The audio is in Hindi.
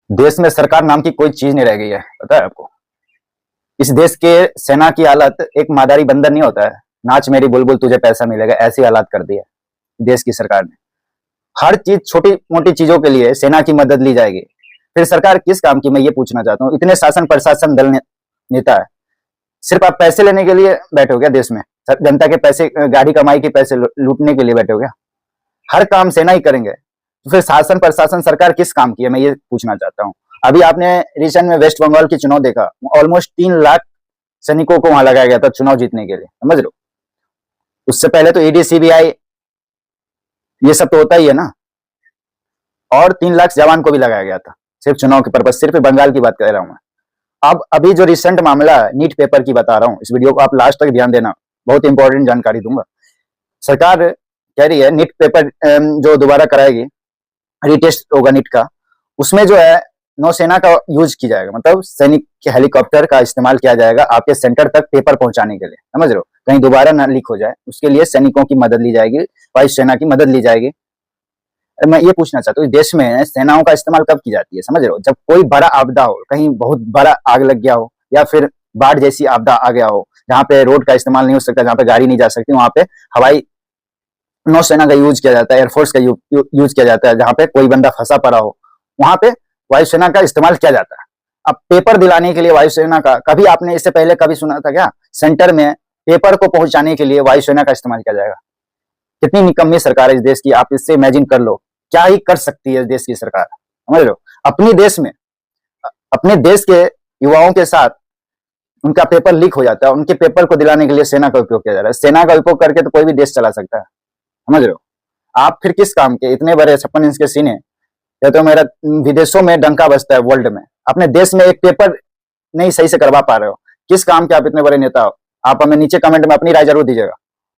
देश में सरकार नाम की कोई चीज नहीं रह गई है, पता है आपको। इस देश के सेना की हालत एक मादारी बंदर नहीं होता है, नाच मेरी बुलबुल तुझे पैसा मिलेगा, ऐसी हालत कर दी है देश की सरकार ने। हर चीज, छोटी मोटी चीजों के लिए सेना की मदद ली जाएगी। फिर सरकार किस काम की, मैं ये पूछना चाहता हूँ। इतने शासन प्रशासन दल नेता है, सिर्फ आप पैसे लेने के लिए बैठे हो क्या देश में? जनता के पैसे, गाड़ी कमाई के पैसे लूटने के लिए बैठे हो क्या? हर काम सेना ही करेंगे तो फिर शासन प्रशासन सरकार किस काम की है, मैं ये पूछना चाहता हूँ। अभी आपने रिसेंट में वेस्ट बंगाल की चुनाव देखा, ऑलमोस्ट 3 लाख सैनिकों को वहां लगाया गया था चुनाव जीतने के लिए, समझ लो। उससे पहले तो ईडी सीबीआई ये सब तो होता ही है ना, और 3 लाख जवान को भी लगाया गया था सिर्फ चुनाव के पर्पज। सिर्फ बंगाल की बात कर रहा हूं मैं। अब अभी जो रिसेंट मामला है नीट पेपर की बता रहा हूँ, इस वीडियो को आप लास्ट तक ध्यान देना, बहुत इंपॉर्टेंट जानकारी दूंगा। सरकार कह रही है नीट पेपर जो दोबारा कराएगी, रीटेस्ट होगा नीट का, उसमें जो है नौसेना का यूज किया जाएगा, मतलब सैनिक के हेलीकॉप्टर का इस्तेमाल किया जाएगा आपके सेंटर तक पेपर पहुंचाने के लिए, समझ रहे हो, कहीं दोबारा ना लीक हो जाए। उसके लिए सैनिकों की मदद ली जाएगी, वायुसेना की मदद ली जाएगी। मैं ये पूछना चाहता हूँ, देश में सेनाओं का इस्तेमाल कब की जाती है, समझ रहे हो? जब कोई बड़ा आपदा हो, कहीं बहुत बड़ा आग लग गया हो, या फिर बाढ़ जैसी आपदा आ गया हो, जहाँ पे रोड का इस्तेमाल नहीं हो सकता, जहाँ पे गाड़ी नहीं जा सकती, वहां पे हवाई नौसेना का यूज किया जाता है, एयरफोर्स का यूज किया जाता है। जहां पे कोई बंदा फंसा पड़ा हो, वहां पे वायुसेना का इस्तेमाल किया जाता है। अब पेपर दिलाने के लिए वायुसेना का, कभी आपने इससे पहले कभी सुना था क्या? सेंटर में पेपर को पहुंचाने के लिए वायुसेना का इस्तेमाल किया जाएगा। कितनी निकम्मी सरकार है इस देश की, आप इससे इमेजिन कर लो, क्या ही कर सकती है देश की सरकार, समझ लो। अपनी देश में, अपने देश के युवाओं के साथ उनका पेपर लीक हो जाता है, उनके पेपर को दिलाने के लिए सेना का उपयोग किया जा रहा है। सेना का उपयोग करके तो कोई भी देश चला सकता है, समझ रहे हो। आप फिर किस काम के? इतने बड़े 56 इंच के सीने, या तो मेरा विदेशों में डंका बजता है वर्ल्ड में, अपने देश में एक पेपर नहीं सही से करवा पा रहे हो, किस काम के आप इतने बड़े नेता हो? आप हमें नीचे कमेंट में अपनी राय जरूर दीजिएगा।